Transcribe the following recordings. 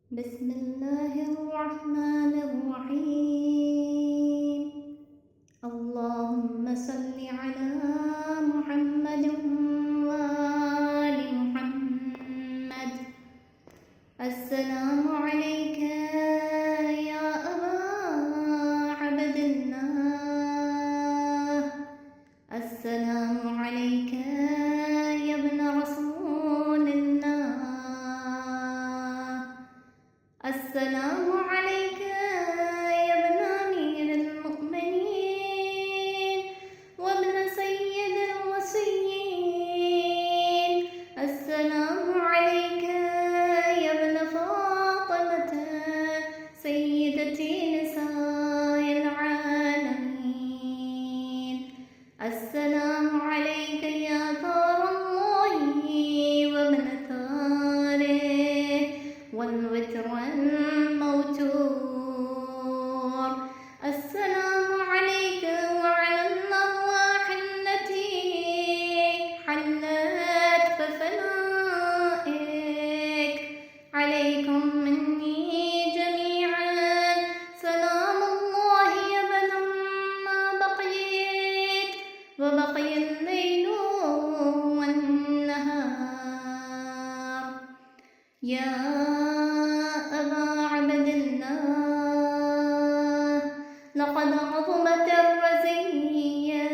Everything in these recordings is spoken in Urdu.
بسم الله الرحمن الرحيم. اللهم صل على محمد وآل محمد. السلام عليك يا أبا عبد الله. السلام عليك يا ابن رسول الله. السلام عليك يا ابن أمير المؤمنين وابن سيد الوصيين. السلام عليك يا ابن فاطمة سيدة نساء العالمين. السلام عليك يا ثار الله وابن ثاره والوتر الموتور. السلام عليك وعلى الأرواح التي حلت بفنائك. عليكم مني جميعا سلام الله أبدا ما بقيت وبقي الليل والنهار. يا أبا عبد الله، لقد عظمت الرزية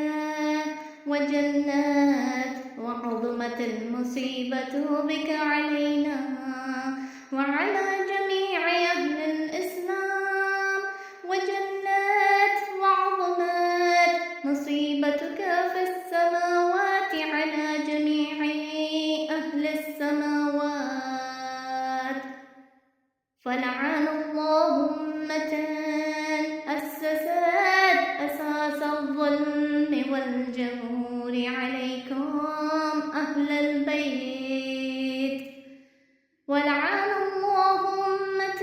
وجلت وعظمت المصيبة بك علينا وعلى جميع أهل الإسلام، وجلت وعظمت مصيبتك في السماوات على جميع أهل السماوات. فلعن الله أمة أسست أساس الظلم والجور عليكم أهل البيت. ولعن الله أمة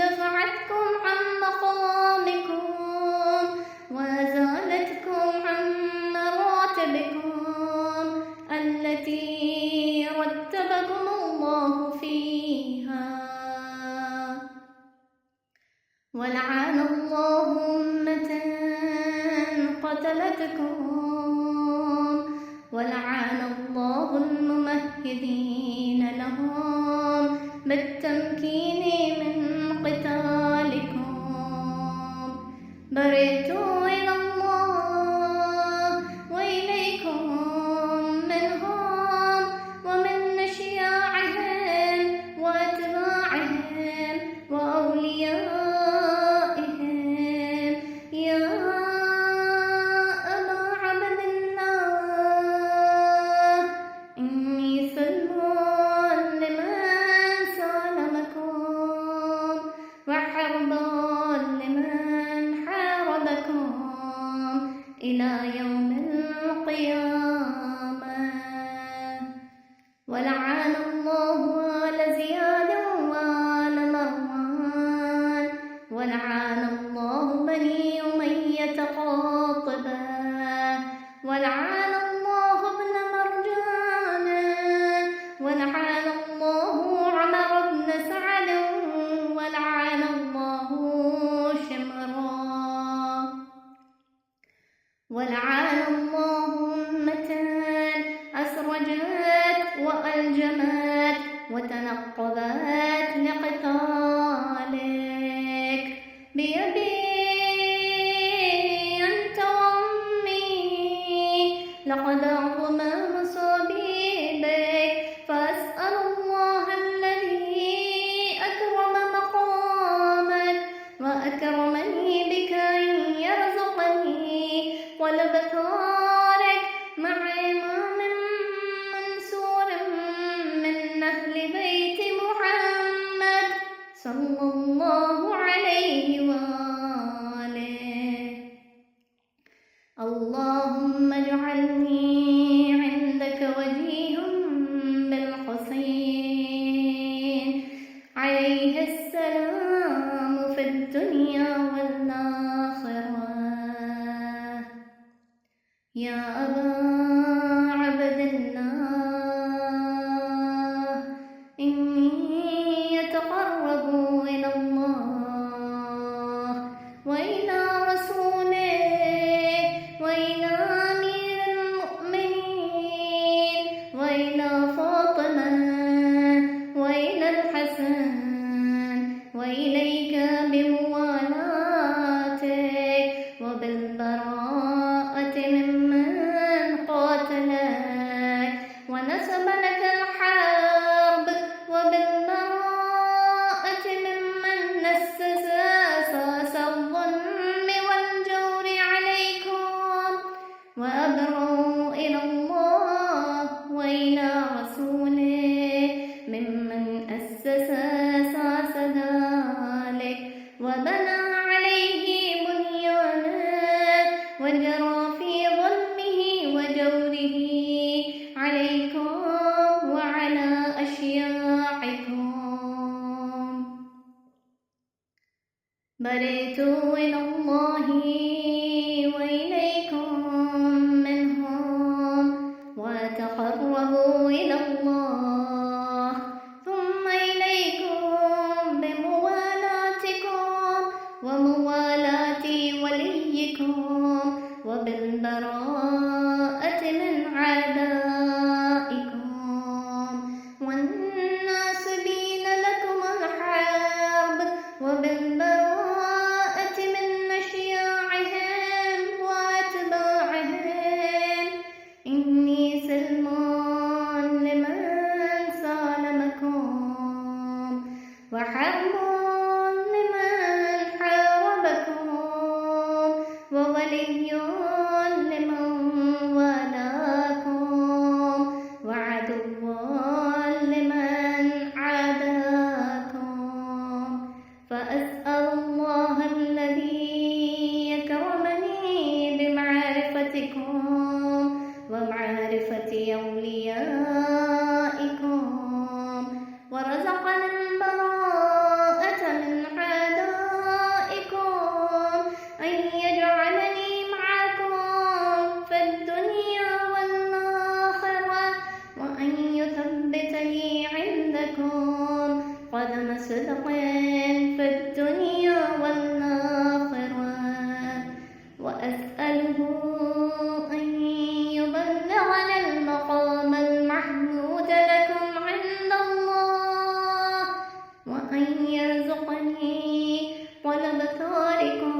دفعتكم عن مقامكم وأزالتكم عن مراتبكم التي رتبكم الله فيها. ولعن الله أمة قتلتكم. ولعن الله الممهدين لهم بالتمكين من قتالكم. برئت إلى الله وإليكم منهم ومن أشياعهم وأتباعهم وأوليائهم. يا أبا عبد الله، إني سلم لمن سالمكم وحرب لمن حاربكم إلى يوم القيامة. ولعن الله آل زياد وآل مروان. ولعن الله بني أمية قاطبة. ولعن الله ابن مرجان. ولعن الله عمر بن سعد. ولعن الله شمرا. ولعن الله أمة أسرجت وألجمت وتنقبت لقتالك. بأبي أنت وأمي لقد عظم مصابيبك. فأسأل الله الذي أكرم مقامك وأكرمني بك أن يرزقني طلب ثارك مع إمام منصور من أهل بيت محمد صلى الله عليه وآله. اللهم اجعلني عندك وجيها بالحسين عليه السلام في الدنيا والآخرة. يا أبا عبد الله، إني يتقرب برئت إلى الله وإليكم منهم وأتقرب إلى الله ثم إليكم بموالاتكم وموالاة وليكم وبالبراءة من عدائكم والناصبين لكم الحرب وبالبراءة من أشياعهم وأتباعهم إني سلم لمن سالمكم وحرب لمن حاربكم وولي لمن والاكم وعدو لمن عاداكم فأسأل الله الذي يكرمني بمعرفتكم ومعرفة أوليائكم ورزقنا البراءة من أعدائكم أن يجعلني معكم في الدنيا والآخرة وأن يثبت لي عندكم قدم صدق في الدنيا والآخرة وأسأله أن يبلغنا المقام المحمود لكم عند الله وأن يرزقني طلب ثاركم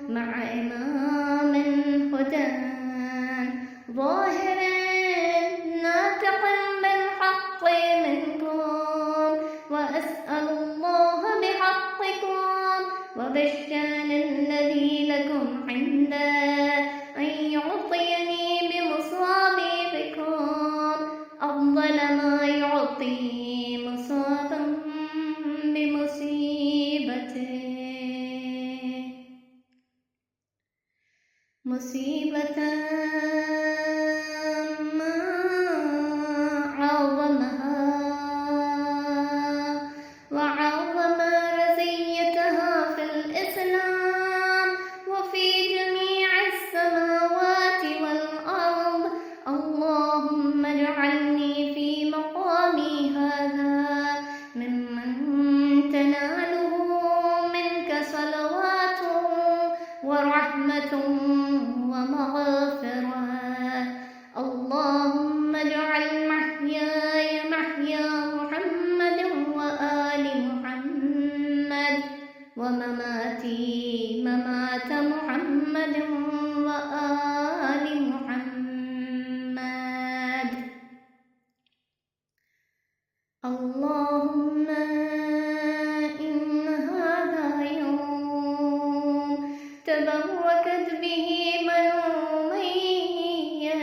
مع إمام هدى ظاهر ناطق بالحق منكم وأسأل الله بحقكم وبالشان الذي لكم عنده أن يعطيني بمصابيبكم أفضل ما يعطي مصابا بمصيبته مصيبة ما عظمها وعظم رزيتها في الإسلام وفي جميع السماوات والأرض اللهم اجعلني في مقامي هذا ممن تناله منك صلوات ورحمة ومغفرة اللهم اجعل محياي محيا محمد وآل محمد ومماتي ممات محمد وآل محمد اللهم إن هذا يوم تبركت به بنو أمية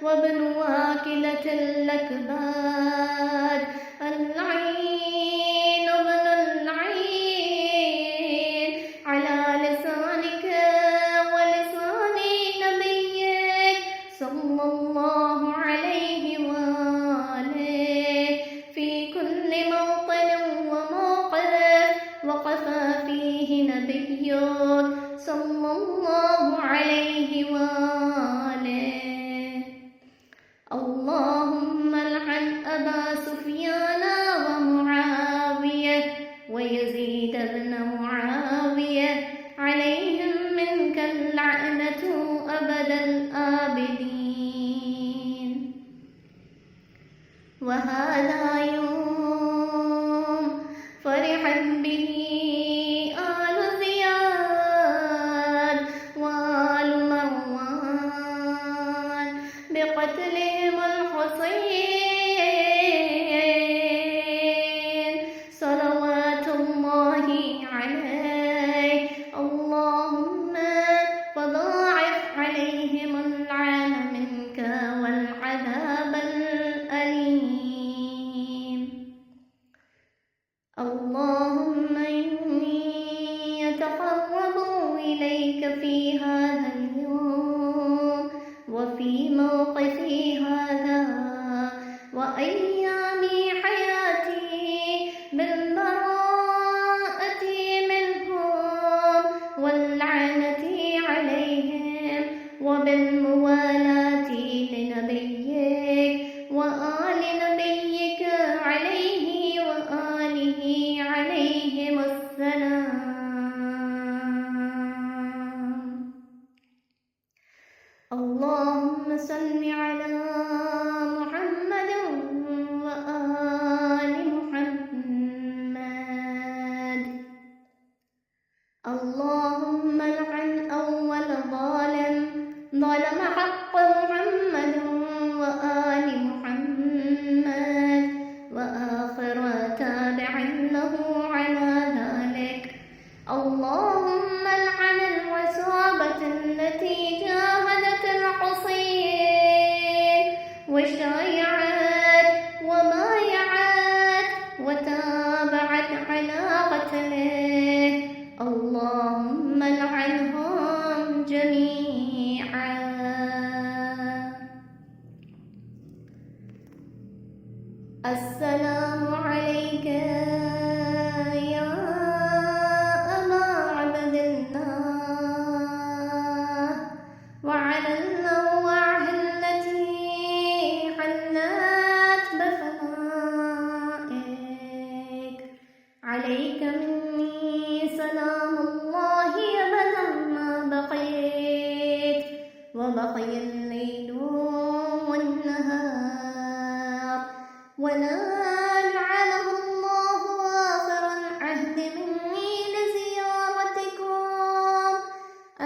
وابن واكلة الأكباد اللعين ابن اللعين على لسانك ولسان نبيك صلى الله عليه وآله في كل موطن وموقف وقف فيه نبيك صلى الله عليه وآله اللهم العن أبا سفيان ومعاوية ويزيد بن معاوية عليهم منك اللعنة أبد الآبدين وهذا يوم فرحت به آل زياد وآل مروان بقتلهم الحسين صلوات الله عليه اللهم فضاعف عليهم اللعن منك والعذاب الأليم اللهم إني أتقرب إليك في هذا اليوم وفي موقفي هذا وأيام حياتي بالبراءة من لعنه على ذلك. اللهم لعن العصابة التي جاهدت الحسين وشايعت ومايعت وتابعت على قتله. اللهم لعنهم جميعا. السلام عليك يا أبا عبد الله وعلى الأرواح التي حلت بفنائك. عليك مني سلام الله أبدا ما بقيت وبقي الليل والنهار، ولا جعله الله آخر العهد مني لزيارتكم.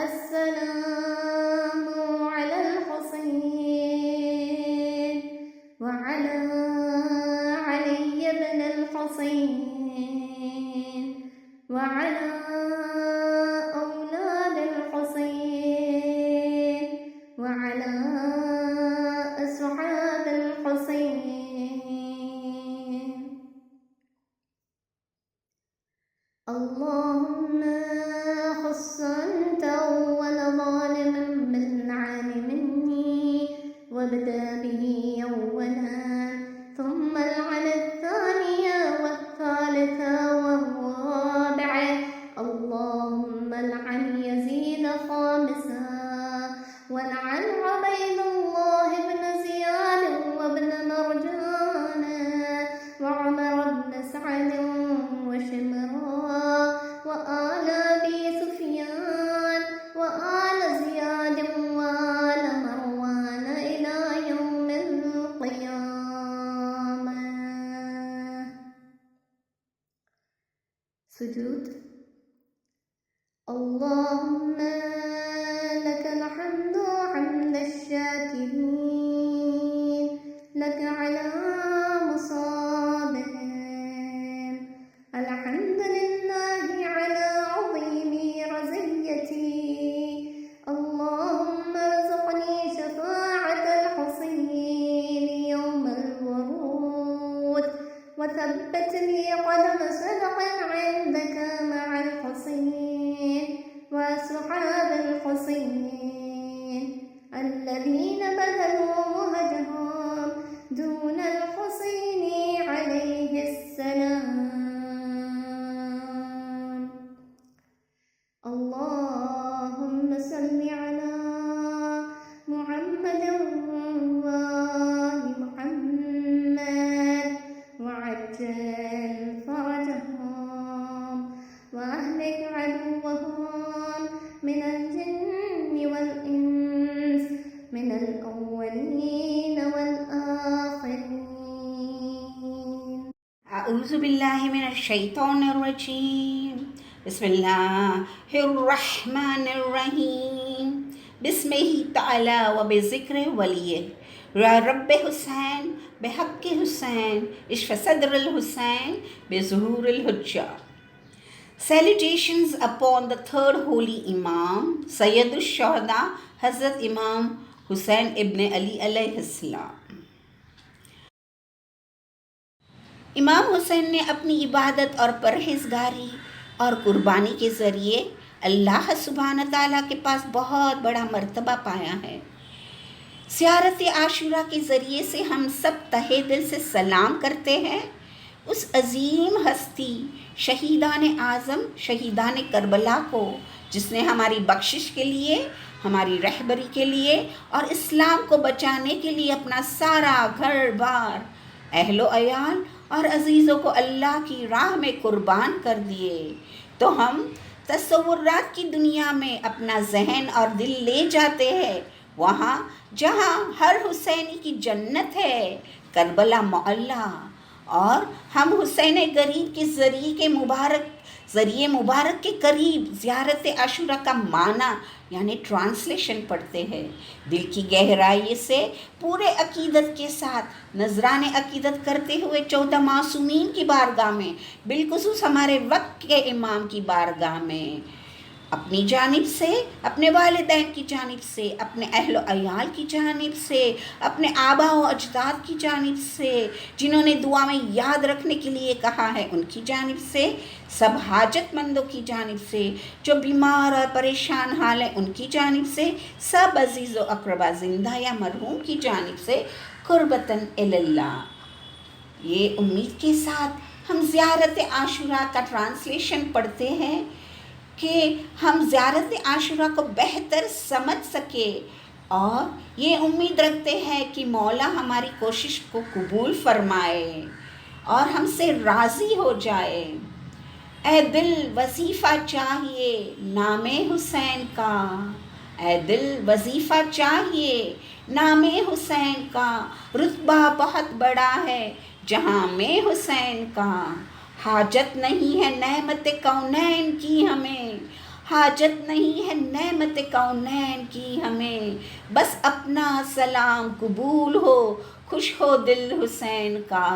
السلام على الحسين وعلى علي بن الحسين وعلى أولاد الحسين وعلى أصحاب الحسين. اللهم خص أنت أول ظالم باللعن مني وابدأ به أولا، ثم العن الثانية والثالثة والرابعة. اللهم العن يزيد خامسا، والعن عبيد الله بن زياد وابن مرجان وعمر بن سعد وشمرا وآل أبي سفيان وآل زياد وآل مروان إلى يوم القيامة. سجود. اللهم لك الحمد حمد الشاكرين لك على مصابهم. الحمد لله على عظيم رزيتي. اللهم ارزقني شفاعة الحسين يوم الورود، وثبت لي قدم صدق عندك مع الحسين وأصحاب الحسين الذين بذلوا مهجهم دون الحسين عليه السلام. اللهم صل على محمد وآل محمد وعجل فرجهم وأهلك عدوهم من الجن والإنس من الأولين والآخرين. أعوذ بالله من الشيطان الرجيم. بسم الله الرحمن الرحيم. بسمه تعالى وبذكر وليه. يا رب حسين بحق حسين اشف صدر الحسين بظهور الحجة. Salutations upon the third holy Imam, Sayyidul Shuhada, Hazrat Imam Hussain ibn Ali alayhi salam. امام حسین نے اپنی عبادت اور پرہیزگاری اور قربانی کے ذریعے اللہ سبحانہ تعالیٰ کے پاس بہت بڑا مرتبہ پایا ہے. زیارت عاشورہ کے ذریعے سے ہم سب تہہ دل سے سلام کرتے ہیں اس عظیم ہستی شہیدان اعظم شہیدان کربلا کو، جس نے ہماری بخشش کے لیے، ہماری رہبری کے لیے اور اسلام کو بچانے کے لیے اپنا سارا گھر بار، اہل و عیال اور عزیزوں کو اللہ کی راہ میں قربان کر دیے. تو ہم تصورات کی دنیا میں اپنا ذہن اور دل لے جاتے ہیں وہاں جہاں ہر حسینی کی جنت ہے، کربلا معلیٰ، اور ہم حسین غریب کے ذریعے مبارک کے قریب زیارت عاشورہ کا معنی یعنی ٹرانسلیشن پڑھتے ہیں، دل کی گہرائی سے پورے عقیدت کے ساتھ نذران عقیدت کرتے ہوئے 14 معصومین کی بارگاہ میں، بالخصوص ہمارے وقت کے امام کی بارگاہ میں، اپنی جانب سے، اپنے والدین کی جانب سے، اپنے اہل و عیال کی جانب سے، اپنے آبا و اجداد کی جانب سے، جنہوں نے دعا میں یاد رکھنے کے لیے کہا ہے ان کی جانب سے، سب حاجت مندوں کی جانب سے، جو بیمار اور پریشان حال ہیں ان کی جانب سے، سب عزیز و اقربا زندہ یا مرحوم کی جانب سے قربتاً اللہ۔ یہ امید کے ساتھ ہم زیارت عاشورہ کا ٹرانسلیشن پڑھتے ہیں کہ ہم زیارت عاشورہ کو بہتر سمجھ سکے، اور یہ امید رکھتے ہیں کہ مولا ہماری کوشش کو قبول فرمائے اور ہم سے راضی ہو جائے۔ اے دل وظیفہ چاہیے نام حسین کا، اے دل وظیفہ چاہیے نام حسین کا، رتبہ بہت بڑا ہے جہاں میں حسین کا، حاجت نہیں ہے نعمت کونین کی ہمیں، حاجت نہیں ہے نعمت کونین کی ہمیں، بس اپنا سلام قبول ہو، خوش ہو دل حسین کا،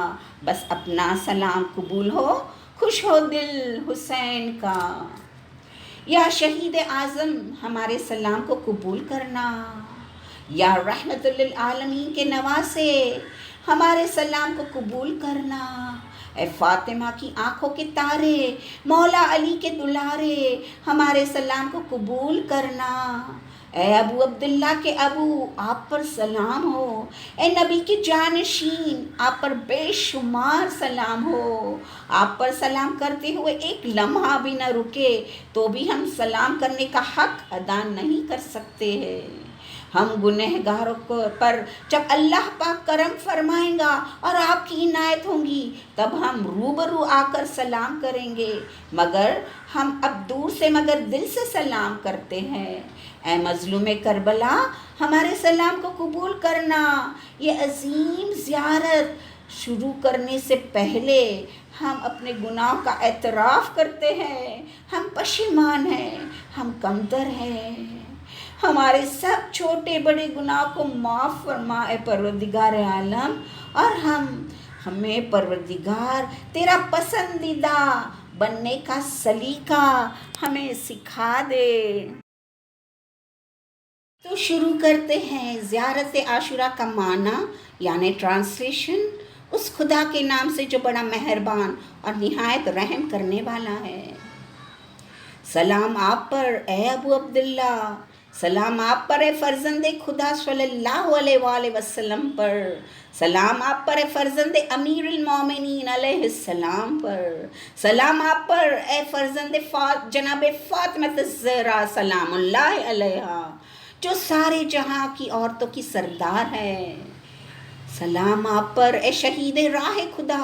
بس اپنا سلام قبول ہو، خوش ہو دل حسین کا۔ یا شہید اعظم ہمارے سلام کو قبول کرنا، یا رحمت للعالمین کے نواسے ہمارے سلام کو قبول کرنا، اے فاطمہ کی آنکھوں کے تارے، مولا علی کے دلارے ہمارے سلام کو قبول کرنا، اے ابو عبداللہ کے ابو آپ پر سلام ہو، اے نبی کے جانشین آپ پر بے شمار سلام ہو، آپ پر سلام کرتے ہوئے ایک لمحہ بھی نہ رکے تو بھی ہم سلام کرنے کا حق ادا نہیں کر سکتے ہیں۔ ہم گنہگاروں پر جب اللہ پاک کرم فرمائیں گا اور آپ کی عنایت ہوں گی تب ہم روبرو آ کر سلام کریں گے، مگر ہم اب دور سے مگر دل سے سلام کرتے ہیں۔ اے مظلوم کربلا ہمارے سلام کو قبول کرنا۔ یہ عظیم زیارت شروع کرنے سے پہلے ہم اپنے گناہ کا اعتراف کرتے ہیں، ہم پشیمان ہیں، ہم کمتر ہیں، ہمارے سب چھوٹے بڑے گناہ کو معاف فرما اے پروردگار عالم، اور ہمیں پروردگار تیرا پسندیدہ بننے کا سلیقہ ہمیں سکھا دے۔ تو شروع کرتے ہیں زیارت عاشورہ کا معنی یعنی ٹرانسلیشن، اس خدا کے نام سے جو بڑا مہربان اور نہایت رحم کرنے والا ہے۔ سلام آپ پر اے ابو عبداللہ، سلام آپ پر اے فرزند خدا صلی اللہ علیہ وآلہ وسلم پر، سلام آپ پر اے فرزند امیر المومنین علیہ السلام پر، سلام آپ پر اے فرزند جناب فاطمہ الزہرا سلام اللہ علیہا جو سارے جہاں کی عورتوں کی سردار ہے، سلام آپ پر اے شہید راہ خدا،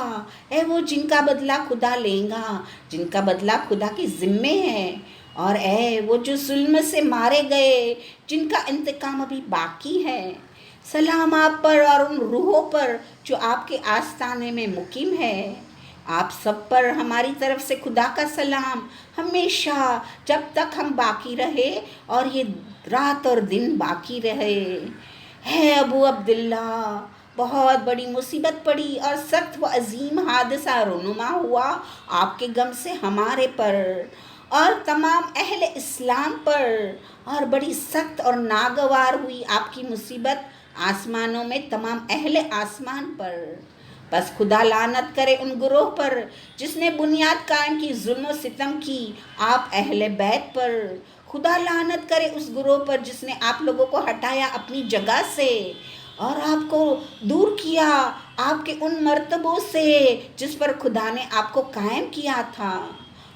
اے وہ جن کا بدلہ خدا لیں گا، جن کا بدلہ خدا کے ذمے ہے، اور اے وہ جو ظلم سے مارے گئے جن کا انتقام ابھی باقی ہے، سلام آپ پر اور ان روحوں پر جو آپ کے آستانے میں مقیم ہے۔ آپ سب پر ہماری طرف سے خدا کا سلام ہمیشہ جب تک ہم باقی رہے اور یہ رات اور دن باقی رہے۔ ہے ابو عبداللہ بہت بڑی مصیبت پڑی اور سخت و عظیم حادثہ رونما ہوا آپ کے غم سے ہمارے پر اور تمام اہل اسلام پر، اور بڑی سخت اور ناگوار ہوئی آپ کی مصیبت آسمانوں میں تمام اہل آسمان پر۔ بس خدا لعنت کرے ان گروہ پر جس نے بنیاد قائم کی ظلم و ستم کی آپ اہل بیت پر، خدا لعنت کرے اس گروہ پر جس نے آپ لوگوں کو ہٹایا اپنی جگہ سے اور آپ کو دور کیا آپ کے ان مرتبوں سے جس پر خدا نے آپ کو قائم کیا تھا،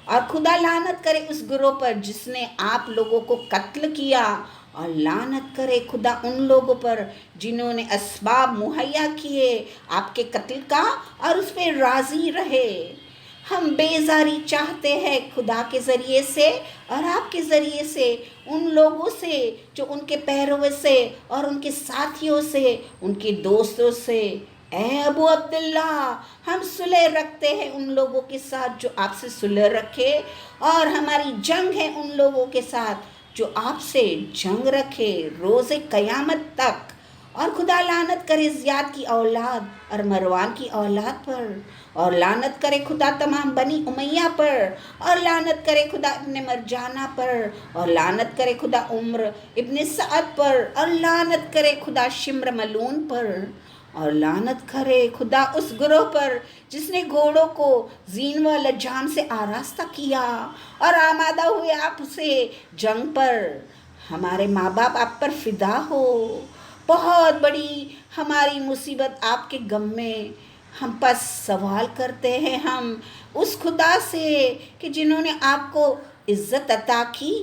اور خدا لعنت کرے اس گروہ پر جس نے آپ لوگوں کو قتل کیا، اور لعنت کرے خدا ان لوگوں پر جنہوں نے اسباب مہیا کیے آپ کے قتل کا اور اس پہ راضی رہے۔ ہم بیزاری چاہتے ہیں خدا کے ذریعے سے اور آپ کے ذریعے سے ان لوگوں سے جو ان کے پیرووں سے اور ان کے ساتھیوں سے، ان کے دوستوں سے اے ابو عبداللہ، ہم صلح رکھتے ہیں ان لوگوں کے ساتھ جو آپ سے صلح رکھے، اور ہماری جنگ ہے ان لوگوں کے ساتھ جو آپ سے جنگ رکھے روز قیامت تک۔ اور خدا لعنت کرے زیاد کی اولاد اور مروان کی اولاد پر، اور لعنت کرے خدا تمام بنی امیہ پر، اور لعنت کرے خدا ابن مرجانہ پر، اور لعنت کرے خدا عمر ابن سعد پر، اور لعنت کرے خدا شمر ملون پر، اور لعنت کرے خدا اس گروہ پر جس نے گھوڑوں کو زین و لجام سے آراستہ کیا اور آمادہ ہوئے آپ سے جنگ پر۔ ہمارے ماں باپ آپ پر فدا ہو، بہت بڑی ہماری مصیبت آپ کے غم میں، ہم پس سوال کرتے ہیں ہم اس خدا سے کہ جنہوں نے آپ کو عزت عطا کی،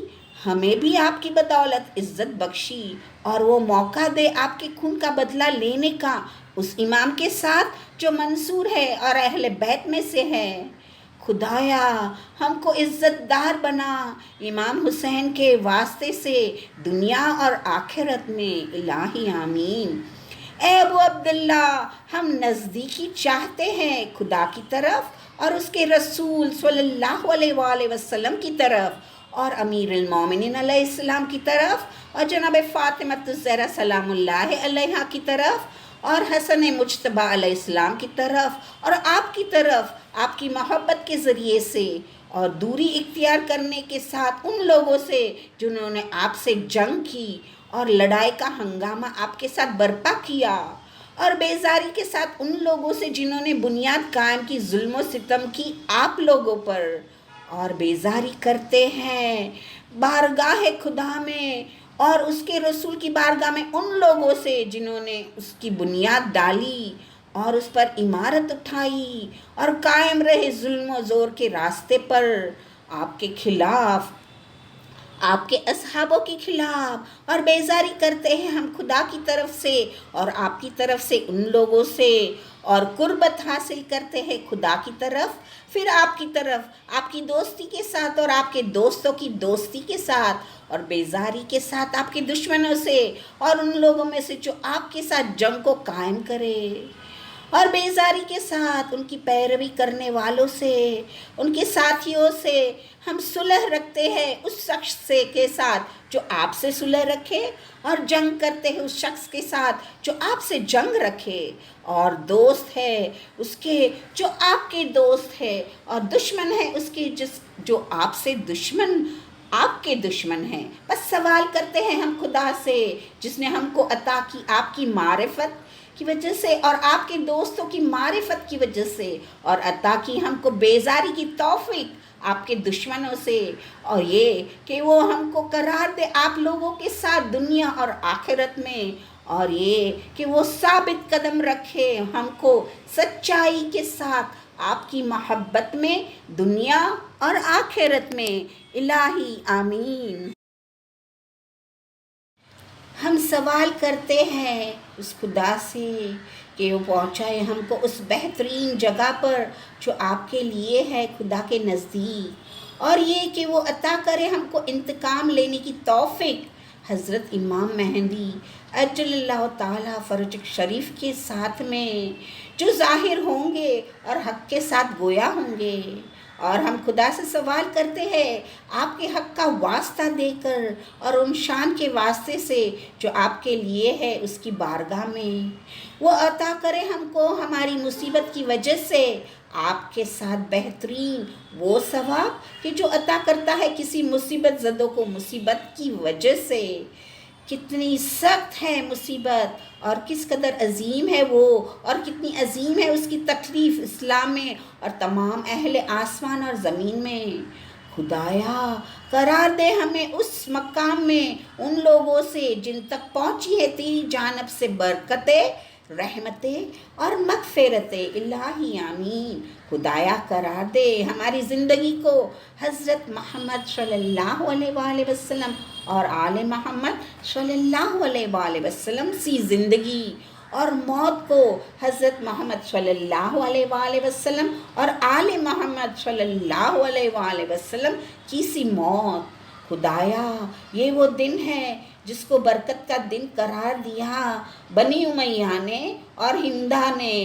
ہمیں بھی آپ کی بدولت عزت بخشی، اور وہ موقع دے آپ کے خون کا بدلہ لینے کا اس امام کے ساتھ جو منصور ہے اور اہل بیت میں سے ہے۔ خدایا ہم کو عزت دار بنا امام حسین کے واسطے سے دنیا اور آخرت میں، الہی آمین۔ اے ابو عبداللہ، ہم نزدیکی چاہتے ہیں خدا کی طرف اور اس کے رسول صلی اللہ علیہ وآلہ وسلم کی طرف، اور امیر المومنین علیہ السلام کی طرف، اور جناب فاطمہ الزہرا سلام اللہ علیہا کی طرف، اور حسن مجتبیٰ علیہ السلام کی طرف، اور آپ کی طرف آپ کی محبت کے ذریعے سے، اور دوری اختیار کرنے کے ساتھ ان لوگوں سے جنہوں نے آپ سے جنگ کی اور لڑائی کا ہنگامہ آپ کے ساتھ برپا کیا، اور بیزاری کے ساتھ ان لوگوں سے جنہوں نے بنیاد قائم کی ظلم و ستم کی آپ لوگوں پر، اور بیزاری کرتے ہیں بارگاہ خدا میں اور اس کے رسول کی بارگاہ میں ان لوگوں سے جنہوں نے اس کی بنیاد ڈالی اور اس پر عمارت اٹھائی اور قائم رہے ظلم و زور کے راستے پر، آپ کے خلاف، آپ کے اصحابوں کے خلاف، اور بیزاری کرتے ہیں ہم خدا کی طرف سے اور آپ کی طرف سے ان لوگوں سے، اور قربت حاصل کرتے ہیں خدا کی طرف، پھر آپ کی طرف آپ کی دوستی کے ساتھ اور آپ کے دوستوں کی دوستی کے ساتھ، اور بیزاری کے ساتھ آپ کے دشمنوں سے اور ان لوگوں میں سے جو آپ کے ساتھ جنگ کو قائم کرے، اور بیزاری کے ساتھ ان کی پیروی کرنے والوں سے، ان کے ساتھیوں سے ہم صلح رکھتے ہیں اس شخص سے کے ساتھ جو آپ سے صلح رکھے، اور جنگ کرتے ہیں اس شخص کے ساتھ جو آپ سے جنگ رکھے، اور دوست ہے اس کے جو آپ کے دوست ہے، اور دشمن ہے اس کے جو آپ سے دشمن، آپ کے دشمن ہیں۔ بس سوال کرتے ہیں ہم خدا سے جس نے ہم کو عطا کی آپ کی معرفت کی وجہ سے اور آپ کے دوستوں کی معرفت کی وجہ سے، اور عطا کی ہم کو بیزاری کی توفیق آپ کے دشمنوں سے، اور یہ کہ وہ ہم کو قرار دے آپ لوگوں کے ساتھ دنیا اور آخرت میں، اور یہ کہ وہ ثابت قدم رکھے ہم کو سچائی کے ساتھ آپ کی محبت میں دنیا اور آخرت میں، الہی آمین۔ ہم سوال کرتے ہیں اس خدا سے کہ وہ پہنچائے ہم کو اس بہترین جگہ پر جو آپ کے لیے ہے خدا کے نزدیک، اور یہ کہ وہ عطا کرے ہم کو انتقام لینے کی توفیق حضرت امام مہدی اجل اللہ تعالیٰ فرج شریف کے ساتھ میں، جو ظاہر ہوں گے اور حق کے ساتھ گویا ہوں گے۔ اور ہم خدا سے سوال کرتے ہیں آپ کے حق کا واسطہ دے کر اور ان شان کے واسطے سے جو آپ کے لیے ہے اس کی بارگاہ میں، وہ عطا کرے ہم کو ہماری مصیبت کی وجہ سے آپ کے ساتھ بہترین وہ ثواب کہ جو عطا کرتا ہے کسی مصیبت زدوں کو مصیبت کی وجہ سے۔ کتنی سخت ہے مصیبت اور کس قدر عظیم ہے وہ، اور کتنی عظیم ہے اس کی تکلیف اسلام میں اور تمام اہل آسمان اور زمین میں۔ خدایا قرار دے ہمیں اس مقام میں ان لوگوں سے جن تک پہنچی ہے تیری جانب سے برکتیں، رحمتیں اور مغفرتیں، الہی آمین۔ خدایا قرار دے ہماری زندگی کو حضرت محمد صلی اللہ علیہ وآلہ وسلم اور آل محمد صلی اللہ علیہ وآلہ وسلم سی زندگی، اور موت کو حضرت محمد صلی اللہ علیہ وآلہ وسلم اور آل محمد صلی اللہ علیہ وآلہ وسلم کی سی موت۔ خدایا یہ وہ دن ہے جس کو برکت کا دن قرار دیا بنی امیہ نے اور ہندا نے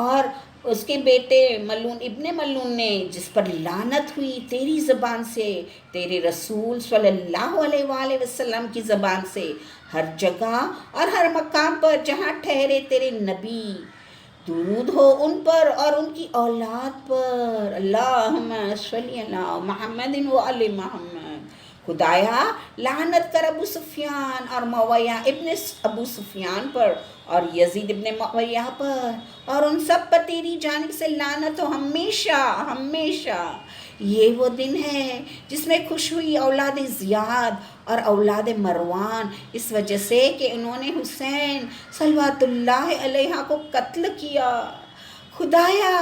اور اس کے بیٹے ملون ابن ملون نے، جس پر لعنت ہوئی تیری زبان سے، تیرے رسول صلی اللہ علیہ وآلہ وسلم کی زبان سے، ہر جگہ اور ہر مقام پر جہاں ٹھہرے تیرے نبی، درود ہو ان پر اور ان کی اولاد پر، اللہم صلی اللہ محمد و علی محمد۔ خدایا لعنت کر ابو سفیان اور معاویہ ابن ابو سفیان پر اور یزید ابن معاویہ پر، اور ان سب پر تیری جانب سے لعنت ہو ہمیشہ ہمیشہ۔ یہ وہ دن ہے جس میں خوش ہوئی اولاد زیاد اور اولاد مروان اس وجہ سے کہ انہوں نے حسین صلوات اللہ علیہ کو قتل کیا۔ خدایا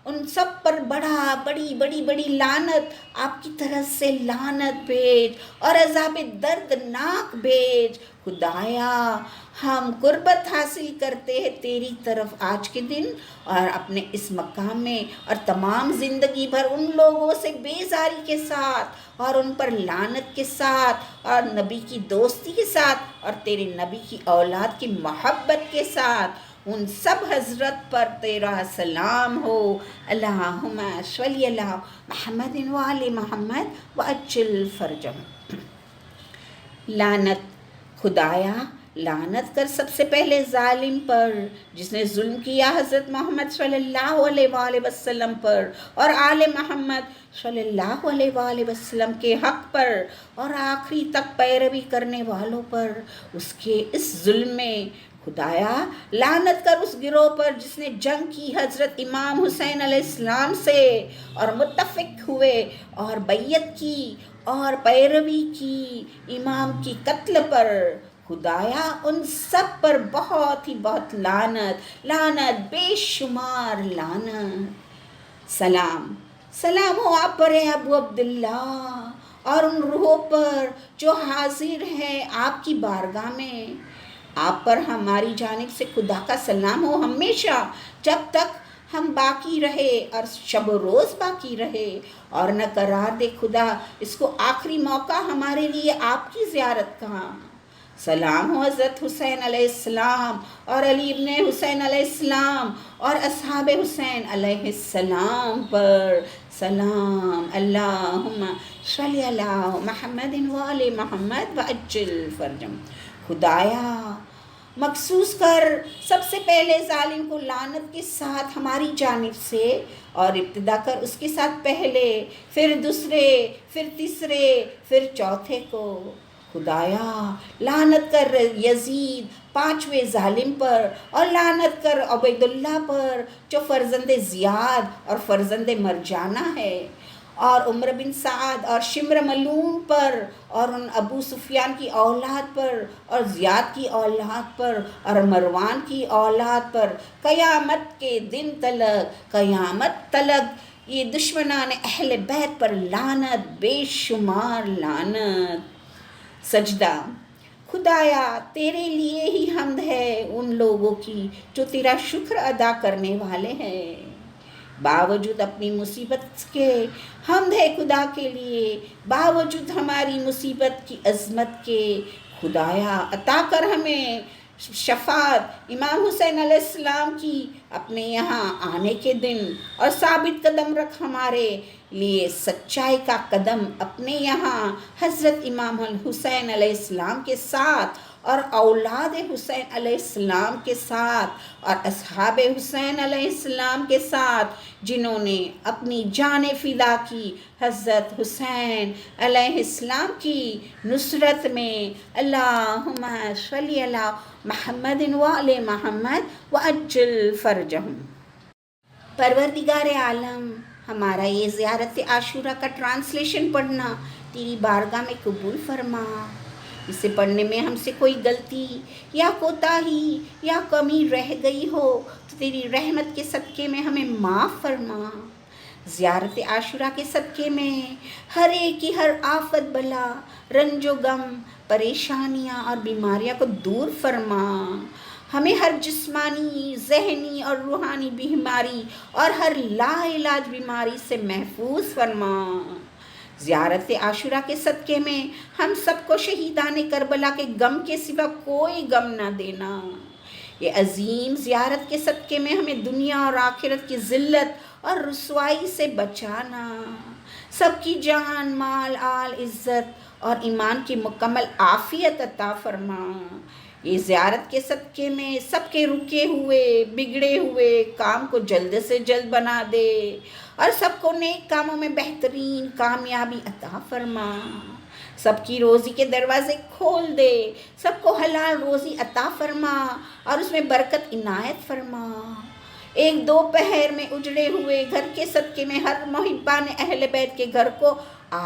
ان سب پر بڑی لعنت آپ کی طرف سے لعنت بھیج اور عذاب دردناک بھیج۔ خدایا ہم قربت حاصل کرتے ہیں تیری طرف آج کے دن اور اپنے اس مقام میں، اور تمام زندگی بھر ان لوگوں سے بیزاری کے ساتھ اور ان پر لعنت کے ساتھ اور نبی کی دوستی کے ساتھ اور تیرے نبی کی اولاد کی محبت کے ساتھ ان سب حضرت پر تیرا سلام ہو۔ اللہم صلی اللہ محمد و آل محمد وعجل فرجہم۔ لعنت خدایا لعنت کر سب سے پہلے ظالم پر جس نے ظلم کیا حضرت محمد صلی اللہ علیہ وآلہ وسلم پر اور آل محمد صلی اللہ علیہ وآلہ وسلم کے حق پر، اور آخری تک پیروی کرنے والوں پر اس کے اس ظلم میں۔ خدایا لعنت کر اس گروہ پر جس نے جنگ کی حضرت امام حسین علیہ السلام سے اور متفق ہوئے اور بیعت کی اور پیروی کی امام کی قتل پر۔ خدایا ان سب پر بہت لعنت بے شمار لعنت۔ سلام ہو آپ پر ابو عبداللہ اور ان روحوں پر جو حاضر ہیں آپ کی بارگاہ میں۔ آپ پر ہماری جانب سے خدا کا سلام ہو ہمیشہ، جب تک ہم باقی رہے اور شب و روز باقی رہے، اور نہ قرار دے خدا اس کو آخری موقع ہمارے لیے آپ کی زیارت کا۔ سلام ہو حضرت حسین علیہ السلام اور علی ابن حسین علیہ السلام اور اصحاب حسین علیہ السلام پر۔ سلام اللہم صلی اللہ محمد و آل محمد وعجل فرجہم۔ خدایا مخصوص کر سب سے پہلے ظالم کو لعنت کے ساتھ ہماری جانب سے، اور ابتدا کر اس کے ساتھ پہلے، پھر دوسرے، پھر تیسرے، پھر چوتھے کو۔ خدایا لعنت کر یزید پانچویں ظالم پر، اور لعنت کر عبید اللہ پر جو فرزند زیاد اور فرزند مرجانہ ہے، اور عمر بن سعد اور شمر ملون پر، اور ان ابو سفیان کی اولاد پر اور زیاد کی اولاد پر اور مروان کی اولاد پر، قیامت کے دن تلک، قیامت تلک یہ دشمنان اہل بیت پر لعنت بے شمار لعنت۔ سجدہ خدایا تیرے لیے ہی حمد ہے ان لوگوں کی جو تیرا شکر ادا کرنے والے ہیں۔ باوجود اپنی مصیبت کے حمد ہے خدا کے لیے، باوجود ہماری مصیبت کی عظمت کے۔ خدایا عطا کر ہمیں شفاعت امام حسین علیہ السلام کی اپنے یہاں آنے کے دن، اور ثابت قدم رکھ ہمارے لیے سچائی کا قدم اپنے یہاں حضرت امام حسین علیہ السلام کے ساتھ اور اولاد حسین علیہ السلام کے ساتھ اور اصحاب حسین علیہ السلام کے ساتھ، جنہوں نے اپنی جان فدا کی حضرت حسین علیہ السلام کی نصرت میں۔ اللہم صلی علی محمد و آل محمد وعجل فرجہم۔ پروردگار عالم ہمارا یہ زیارت عاشورہ کا ٹرانسلیشن پڑھنا تیری بارگاہ میں قبول فرما۔ اسے پڑھنے میں ہم سے کوئی غلطی یا کوتاہی یا کمی رہ گئی ہو تو تیری رحمت کے صدقے میں ہمیں معاف فرما۔ زیارت عاشورہ کے صدقے میں ہر ایک کی ہر آفت بلا، رنج و غم، پریشانیاں اور بیماریاں کو دور فرما۔ ہمیں ہر جسمانی، ذہنی اور روحانی بیماری اور ہر لا علاج بیماری سے محفوظ فرما۔ زیارت عاشورہ کے صدقے میں ہم سب کو شہیدان کربلا کے غم کے سوا کوئی غم نہ دینا۔ یہ عظیم زیارت کے صدقے میں ہمیں دنیا اور آخرت کی ذلت اور رسوائی سے بچانا۔ سب کی جان، مال، آل، عزت اور ایمان کی مکمل عافیت عطا فرما۔ یہ زیارت کے صدقے میں سب کے رکے ہوئے بگڑے ہوئے کام کو جلد سے جلد بنا دے اور سب کو نیک کاموں میں بہترین کامیابی عطا فرما۔ سب کی روزی کے دروازے کھول دے، سب کو حلال روزی عطا فرما اور اس میں برکت عنایت فرما۔ ایک دو پہر میں اجڑے ہوئے گھر کے صدقے میں ہر محبان اہل بیت کے گھر کو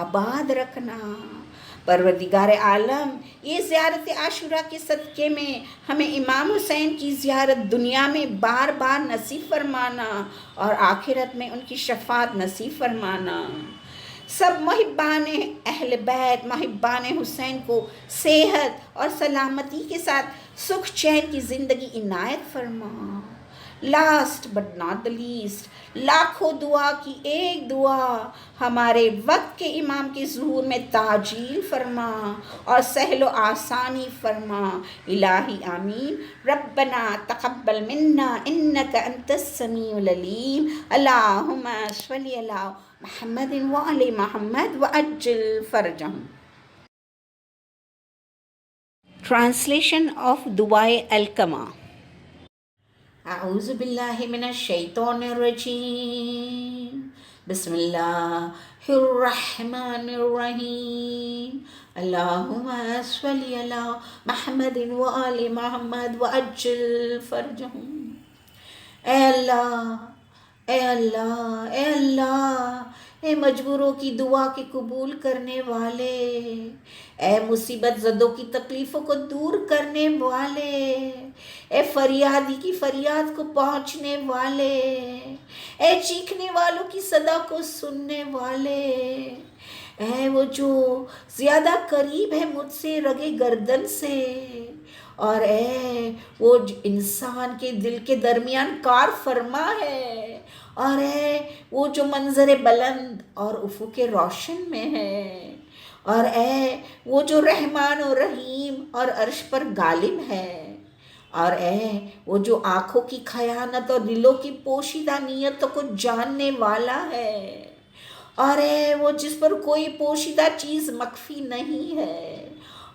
آباد رکھنا۔ پروردگار عالم، یہ زیارت عاشورہ کے صدقے میں ہمیں امام حسین کی زیارت دنیا میں بار بار نصیب فرمانا اور آخرت میں ان کی شفاعت نصیب فرمانا۔ سب محبان اہل بیت، محبان حسین کو صحت اور سلامتی کے ساتھ سکھ چین کی زندگی عنایت فرما۔ Last but not the least, لاکھوں دعا کی ایک دعا، ہمارے وقت کے امام کے ظہور میں تعجیل فرما اور سہل و آسانی فرما۔ الہی آمین۔ ربنا تقبل منا انک انت السمیع العلیم۔ اللہم صلی علی محمد وعلی محمد وعجل فرجہم۔ ٹرانسلیشن آف دعائے الکما۔ اعوذ باللہ من الشیطان الرجیم، بسم اللہ الرحمن الرحیم۔ اللہم صلی علی محمد وآل محمد وعجل فرجہم۔ اے اللہ، اے اللہ، اے اللہ، اے مجبوروں کی دعا کے قبول کرنے والے، اے مصیبت زدوں کی تکلیفوں کو دور کرنے والے، اے فریادی کی فریاد کو پہنچنے والے، اے چیخنے والوں کی صدا کو سننے والے، اے وہ جو زیادہ قریب ہے مجھ سے رگے گردن سے، اور اے وہ انسان کے دل کے درمیان کار فرما ہے، اور اے وہ جو منظر بلند اور افق روشن میں ہے، اور اے وہ جو رحمان و رحیم اور عرش پر غالب ہے، اور اے وہ جو آنکھوں کی خیانت اور دلوں کی پوشیدہ نیتوں کو جاننے والا ہے، اور اے وہ جس پر کوئی پوشیدہ چیز مخفی نہیں ہے،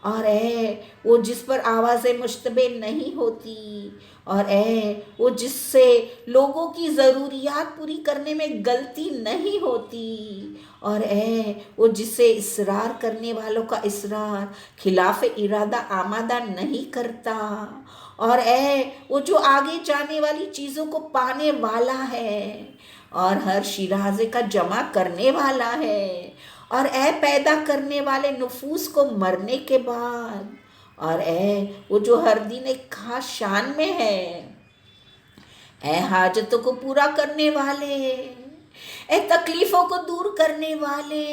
اور اے وہ جس پر آوازیں مشتبہ نہیں ہوتی، اور اے وہ جس سے لوگوں کی ضروریات پوری کرنے میں غلطی نہیں ہوتی، اور اے وہ جس سے اصرار کرنے والوں کا اصرار خلاف ارادہ آمادہ نہیں کرتا، اور اے وہ جو آگے جانے والی چیزوں کو پانے والا ہے اور ہر شیرازے کا جمع کرنے والا ہے، اور اے پیدا کرنے والے نفوس کو مرنے کے بعد، اور اے وہ جو ہر دن ایک خاص شان میں ہے، اے حاجتوں کو پورا کرنے والے، اے تکلیفوں کو دور کرنے والے،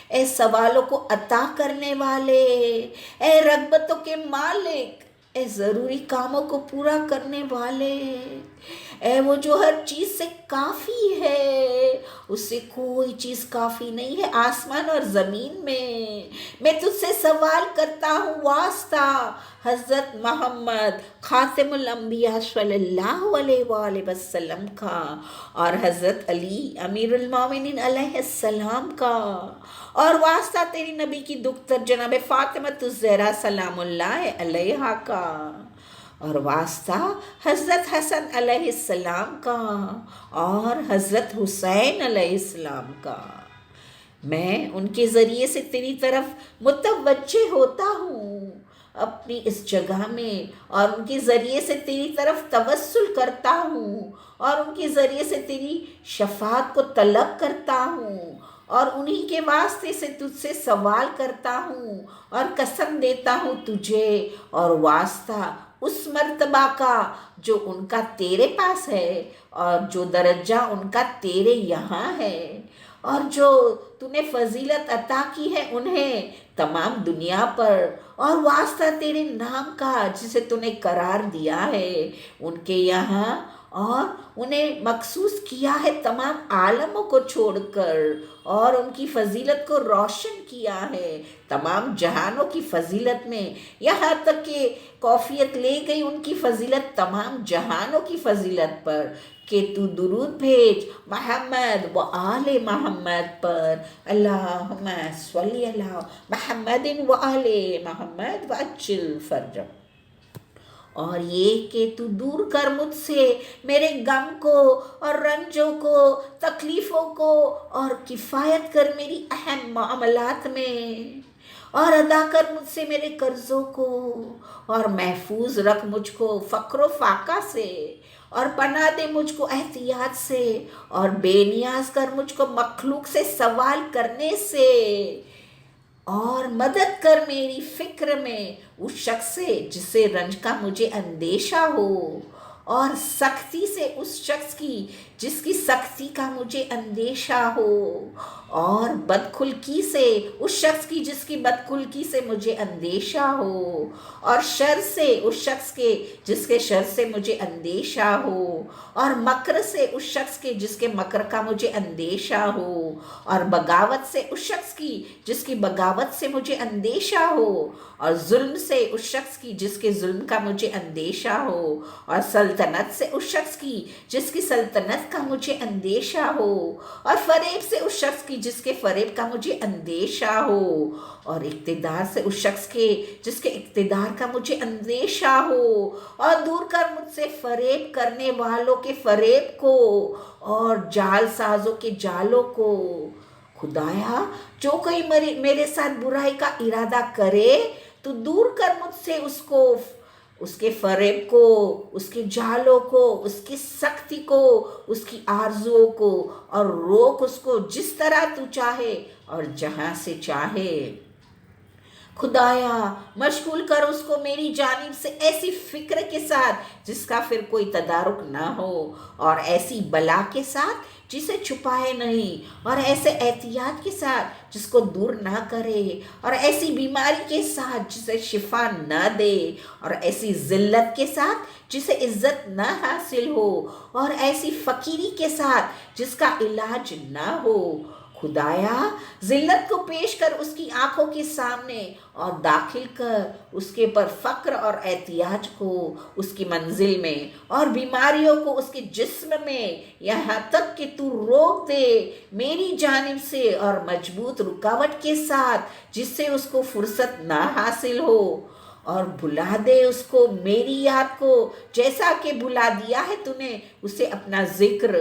اے سوالوں کو عطا کرنے والے، اے رغبتوں کے مالک، اے ضروری کاموں کو پورا کرنے والے، اے وہ جو ہر چیز سے کافی ہے، اس سے کوئی چیز کافی نہیں ہے آسمان اور زمین میں تجھ سے سوال کرتا ہوں واسطہ حضرت محمد خاتم الانبیاء صلی اللہ علیہ وآلہ وسلم کا، اور حضرت علی امیر المومنین علیہ السلام کا، اور واسطہ تیری نبی کی دختر جناب فاطمہ الزہرا سلام اللہ علیہا کا، اور واسطہ حضرت حسن علیہ السلام کا اور حضرت حسین علیہ السلام کا۔ میں ان کے ذریعے سے تیری طرف متوجہ ہوتا ہوں اپنی اس جگہ میں، اور ان کے ذریعے سے تیری طرف توسل کرتا ہوں، اور ان کے ذریعے سے تیری شفاعت کو طلب کرتا ہوں، اور انہی کے واسطے سے تجھ سے سوال کرتا ہوں اور قسم دیتا ہوں تجھے اور واسطہ اس مرتبہ کا جو ان کا تیرے پاس ہے، اور جو درجہ ان کا تیرے یہاں ہے، اور جو تو نے فضیلت عطا کی ہے انہیں تمام دنیا پر، اور واسطہ تیرے نام کا جسے تو نے قرار دیا ہے ان کے یہاں، اور انہیں مخصوص کیا ہے تمام عالموں کو چھوڑ کر، اور ان کی فضیلت کو روشن کیا ہے تمام جہانوں کی فضیلت میں، یہاں تک کہ کیفیت لے گئی ان کی فضیلت تمام جہانوں کی فضیلت پر کہ تو درود بھیج محمد و آل محمد پر، اللہم صلی علی محمد و آل محمد وعجل فرجہ۔ اور یہ کہ تو دور کر مجھ سے میرے غم کو اور رنجوں کو، تکلیفوں کو، اور کفایت کر میری اہم معاملات میں، اور ادا کر مجھ سے میرے قرضوں کو، اور محفوظ رکھ مجھ کو فقر و فاقہ سے، اور پناہ دے مجھ کو احتیاط سے، اور بے نیاز کر مجھ کو مخلوق سے سوال کرنے سے، اور مدد کر میری فکر میں اس شخص سے جس سے رنج کا مجھے اندیشہ ہو، اور سختی سے اس شخص کی جس کی سختی کا مجھے اندیشہ ہو، اور بدخلقی سے اس شخص کی جس کی بدخلقی سے مجھے اندیشہ ہو، اور شر سے اس شخص کے جس کے شر سے مجھے اندیشہ ہو، اور مکر سے اس شخص کے جس کے مکر کا مجھے اندیشہ ہو، اور بغاوت سے اس شخص کی جس کی بغاوت سے مجھے اندیشہ ہو، اور ظلم سے اس شخص کی جس کے ظلم کا مجھے اندیشہ ہو، اور سلطنت سے اس شخص کی جس کی سلطنت کا مجھے اندیشہ ہو، اور فریب سے اس شخص کی جس کے فریب کا مجھے اندیشہ ہو، اور اقتدار سے اس شخص کے جس کے اقتدار کا مجھے اندیشہ ہو، اور دور کر مجھ سے فریب کرنے والوں کے فریب کو، اور جال سازوں کے جالوں کو۔ خدایا جو کوئی میرے ساتھ برائی کا ارادہ کرے تو دور کر مجھ سے اس کو، اس کے فریب کو، اس کے جالوں کو، اس کی سختی کو، اس کی آرزوؤں کو، اور روک اس کو جس طرح تو چاہے اور جہاں سے چاہے۔ خدایا مشغول کر اس کو میری جانب سے ایسی فکر کے ساتھ جس کا پھر کوئی تدارک نہ ہو، اور ایسی بلا کے ساتھ جسے چھپائے نہیں، اور ایسے احتیاط کے ساتھ جس کو دور نہ کرے، اور ایسی بیماری کے ساتھ جسے شفا نہ دے، اور ایسی ذلت کے ساتھ جسے عزت نہ حاصل ہو، اور ایسی فقیری کے ساتھ جس کا علاج نہ ہو۔ خدایا ذلت کو پیش کر اس کی آنکھوں کے سامنے، اور داخل کر اس کے پر فقر اور احتیاج کو اس کی منزل میں، اور بیماریوں کو اس کے جسم میں، یہاں تک کہ تو روک دے میری جانب سے اور مضبوط رکاوٹ کے ساتھ جس سے اس کو فرصت نہ حاصل ہو، اور بھلا دے اس کو میری یاد کو جیسا کہ بھلا دیا ہے تو نے اسے اپنا ذکر۔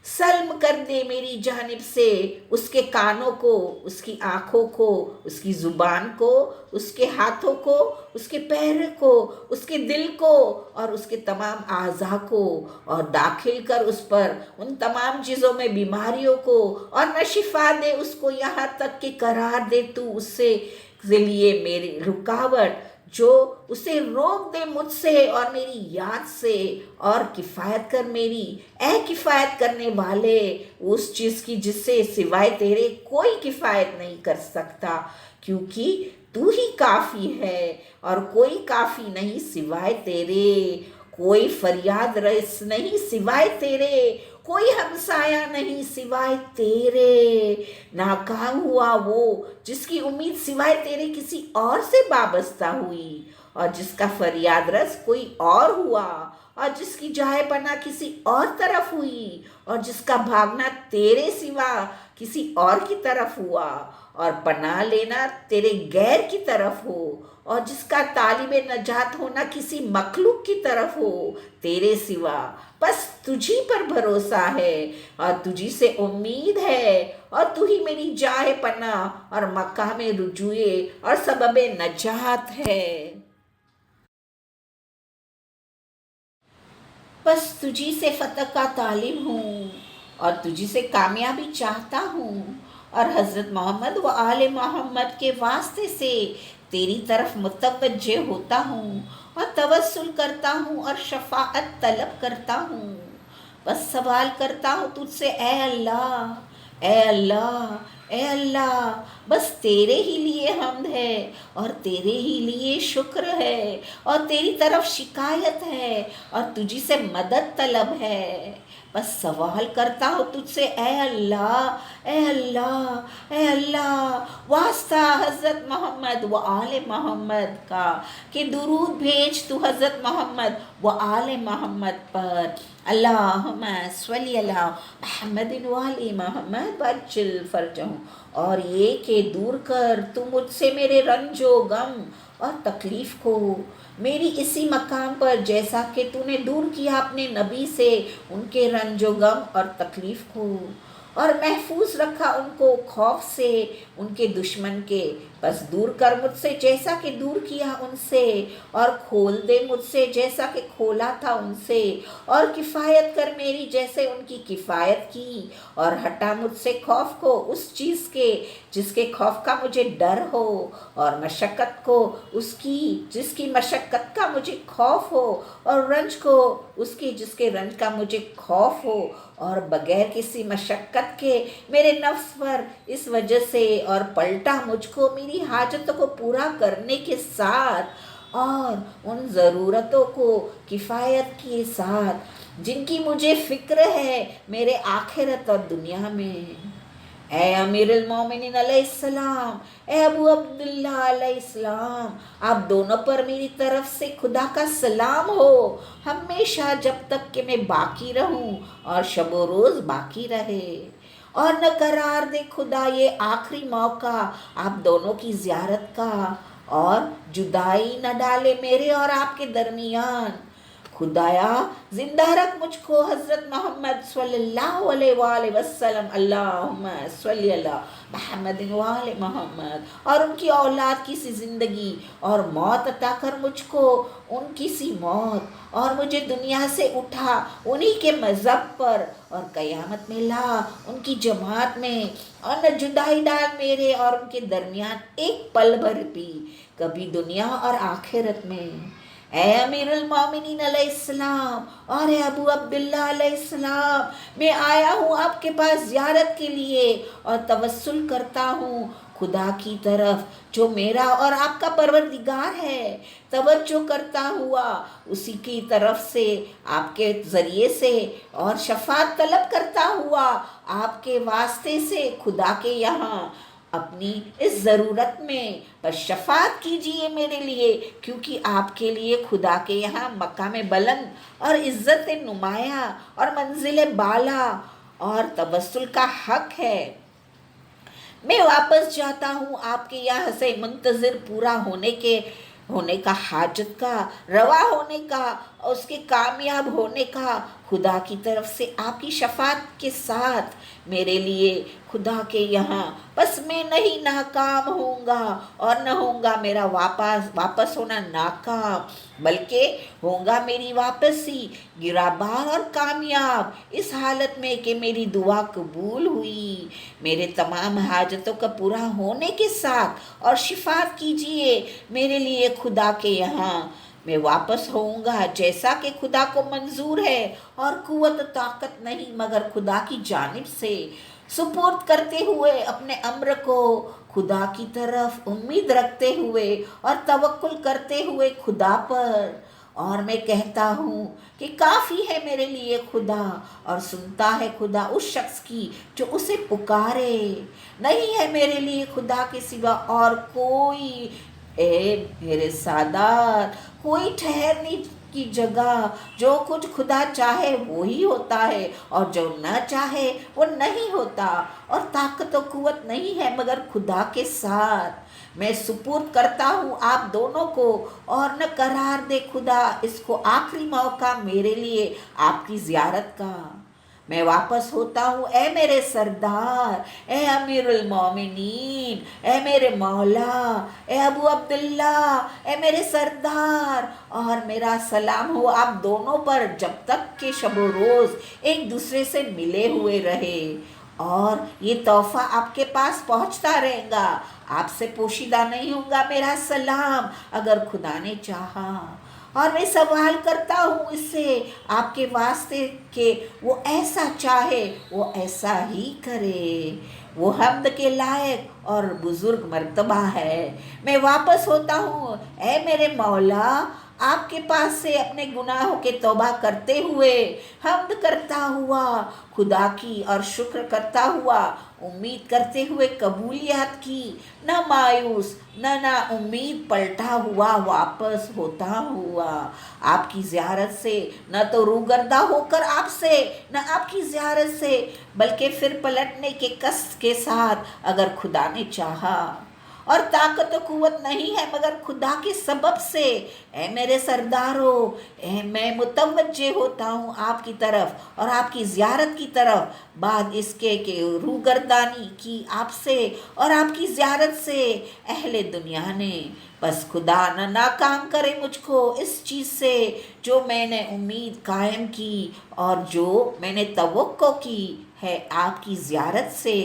سلم کر دے میری جانب سے اس کے کانوں کو، اس کی آنکھوں کو، اس کی زبان کو، اس کے ہاتھوں کو، اس کے پیر کو، اس کے دل کو، اور اس کے تمام اعضاء کو، اور داخل کر اس پر ان تمام چیزوں میں بیماریوں کو، اور نہ شفا دے اس کو یہاں تک کہ قرار دے تو اس سے لیے میری رکاوٹ جو اسے روک دے مجھ سے اور میری یاد سے، اور کفایت کر میری، اے کفایت کرنے والے اس چیز کی جس سے سوائے تیرے کوئی کفایت نہیں کر سکتا، کیونکہ تو ہی کافی ہے اور کوئی کافی نہیں سوائے تیرے، کوئی فریاد رس نہیں سوائے تیرے، کوئی ہمسایہ نہیں سوائے تیرے۔ ناکام ہوا وہ جس کی امید سوائے تیرے کسی اور سے وابستہ ہوئی، اور جس کا فریاد رس کوئی اور ہوا، اور جس کی جائے پناہ کسی اور طرف ہوئی، اور جس کا بھاگنا تیرے سوا کسی اور کی طرف ہوا، اور پناہ لینا تیرے غیر کی طرف ہو، اور جس کا طالب نجات ہونا کسی مخلوق کی طرف ہو تیرے سوا۔ بس تجھی پر بھروسہ ہے اور تجھی سے امید ہے، اور تو ہی میری جائے پناہ اور مقام رجوع اور سبب نجات ہے۔ بس تجھی سے فتح کا طالب ہوں، اور تجھی سے کامیابی چاہتا ہوں، اور حضرت محمد و آل محمد کے واسطے سے تیری طرف متوجہ ہوتا ہوں، اور توسل کرتا ہوں اور شفاعت طلب کرتا ہوں۔ بس سوال کرتا ہوں تجھ سے، اے اللہ، اے اللہ، اے اللہ، بس تیرے ہی لیے حمد ہے اور تیرے ہی لیے شکر ہے اور تیری طرف شکایت ہے اور تجھی سے مدد طلب ہے۔ بس سوال کرتا ہوں تجھ سے، اے اللہ، اے اللہ، اے اللہ، واسطہ حضرت محمد و آل محمد کا کہ درود بھیج تو حضرت محمد و آل محمد پر۔ اللہم صلی علی محمد و آل محمد وعجل فرجہم۔ اور یہ کہ دور کر تو مجھ سے میرے رنج و غم اور تکلیف کو، میری اسی مقام پر جیسا کہ تو نے دور کیا اپنے نبی سے ان کے رنج و غم اور تکلیف کو، اور محفوظ رکھا ان کو خوف سے ان کے دشمن کے۔ بس دور کر مجھ سے جیسا کہ دور کیا ان سے، اور کھول دے مجھ سے جیسا کہ کھولا تھا ان سے، اور کفایت کر میری جیسے ان کی کفایت کی، اور ہٹا مجھ سے خوف کو اس چیز کے جس کے خوف کا مجھے ڈر ہو، اور مشقت کو اس کی جس کی مشقت کا مجھے خوف ہو، اور رنج کو اس کی جس کے رنج کا مجھے خوف ہو، اور بغیر کسی مشقت کے میرے نفس پر اس وجہ سے، اور پلٹا مجھ کو میری حاجتوں کو پورا کرنے کے ساتھ اور ان ضرورتوں کو کفایت کے ساتھ جن کی مجھے فکر ہے میرے آخرت اور دنیا میں۔ اے امیر المومنین علیہ السلام، اے ابو عبداللہ علیہ السلام، آپ دونوں پر میری طرف سے خدا کا سلام ہو ہمیشہ، جب تک کہ میں باقی رہوں اور شب و روز باقی رہے، اور نہ قرار دے خدا یہ آخری موقع آپ دونوں کی زیارت کا، اور جدائی نہ ڈالے میرے اور آپ کے درمیان۔ خدایا زندہ رکھ مجھ کو حضرت محمد صلی اللہ علیہ وآلہ وسلم، اللہم صلی علی محمد وآل محمد، اور ان کی اولاد کی سی زندگی اور موت عطا کر مجھ کو ان کی سی موت، اور مجھے دنیا سے اٹھا انہی کے مذہب پر، اور قیامت میں لا ان کی جماعت میں، اور نہ جدائی ڈال میرے اور ان کے درمیان ایک پل بھر بھی، کبھی دنیا اور آخرت میں۔ اے امیر المومنین علیہ السلام اور اے ابو عبداللہ علیہ السلام، میں آیا ہوں آپ کے پاس زیارت کے لیے، اور توسل کرتا ہوں خدا کی طرف جو میرا اور آپ کا پروردگار ہے، توجہ کرتا ہوا اسی کی طرف سے آپ کے ذریعے سے، اور شفاعت طلب کرتا ہوا آپ کے واسطے سے خدا کے یہاں اپنی اس ضرورت میں۔ بس شفاعت کیجئے میرے لیے، کیونکہ آپ کے لیے خدا کے یہاں مقام بلند اور عزت نمایاں اور منزل بالا اور توسل کا حق ہے۔ میں واپس جاتا ہوں آپ کے یہاں سے منتظر پورا ہونے کا حاجت کا، روا ہونے کا، اور اس کے کامیاب ہونے کا، خدا کی طرف سے آپ کی شفاعت کے ساتھ میرے لیے خدا کے یہاں۔ بس میں نہیں ناکام ہوں گا، اور نہ ہوں گا میرا واپس ہونا ناکام، بلکہ ہوں گا میری واپسی گرابار اور کامیاب، اس حالت میں کہ میری دعا قبول ہوئی، میرے تمام حاجتوں کا پورا ہونے کے ساتھ، اور شفاعت کیجئے میرے لیے خدا کے یہاں۔ میں واپس ہوں گا جیسا کہ خدا کو منظور ہے، اور قوت و طاقت نہیں مگر خدا کی جانب سے، سپرد کرتے ہوئے اپنے امر کو خدا کی طرف، امید رکھتے ہوئے اور توکل کرتے ہوئے خدا پر۔ اور میں کہتا ہوں کہ کافی ہے میرے لیے خدا، اور سنتا ہے خدا اس شخص کی جو اسے پکارے، نہیں ہے میرے لیے خدا کے سوا اور کوئی۔ اے میرے سادات، کوئی ٹھہرنے کی جگہ، جو کچھ خدا چاہے وہی ہوتا ہے، اور جو نہ چاہے وہ نہیں ہوتا، اور طاقت و قوت نہیں ہے مگر خدا کے ساتھ۔ میں سپرد کرتا ہوں آپ دونوں کو، اور نہ قرار دے خدا اس کو آخری موقع میرے لیے آپ کی زیارت کا۔ میں واپس ہوتا ہوں اے میرے سردار، اے امیر المومنین، اے میرے مولا، اے ابو عبداللہ، اے میرے سردار، اور میرا سلام ہو آپ دونوں پر جب تک کہ شب و روز ایک دوسرے سے ملے ہوئے رہے، اور یہ تحفہ آپ کے پاس پہنچتا رہے گا، آپ سے پوشیدہ نہیں ہوگا میرا سلام اگر خدا نے چاہا۔ اور میں سوال کرتا ہوں اس سے آپ کے واسطے کہ وہ ایسا چاہے وہ ایسا ہی کرے۔ وہ حمد کے لائق اور بزرگ مرتبہ ہے۔ میں واپس ہوتا ہوں اے میرے مولا آپ کے پاس سے اپنے گناہوں کے توبہ کرتے ہوئے، حمد کرتا ہوا خدا کی اور شکر کرتا ہوا، امید کرتے ہوئے قبولیت کی، نہ مایوس نہ امید، پلٹا ہوا واپس ہوتا ہوا آپ کی زیارت سے، نہ تو روگردہ ہو کر آپ سے، نہ آپ کی زیارت سے، بلکہ پھر پلٹنے کے قصد کے ساتھ اگر خدا نے چاہا، اور طاقت و قوت نہیں ہے مگر خدا کے سبب سے۔ اے میرے سردارو، میں متوجہ ہوتا ہوں آپ کی طرف اور آپ کی زیارت کی طرف، بعد اس کے کہ روگردانی کی آپ سے اور آپ کی زیارت سے اہل دنیا نے۔ بس خدا نہ ناکام کرے مجھ کو اس چیز سے جو میں نے امید قائم کی اور جو میں نے توقع کی ہے آپ کی زیارت سے۔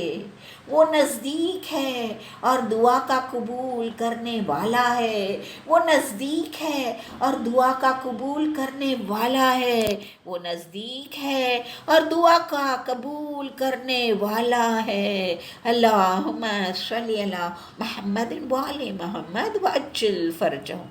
وہ نزدیک ہے اور دعا کا قبول کرنے والا ہے، وہ نزدیک ہے اور دعا کا قبول کرنے والا ہے، وہ نزدیک ہے اور دعا کا قبول کرنے والا ہے۔ اللہم صلی علی محمد وعلی محمد وعجل فرجہ۔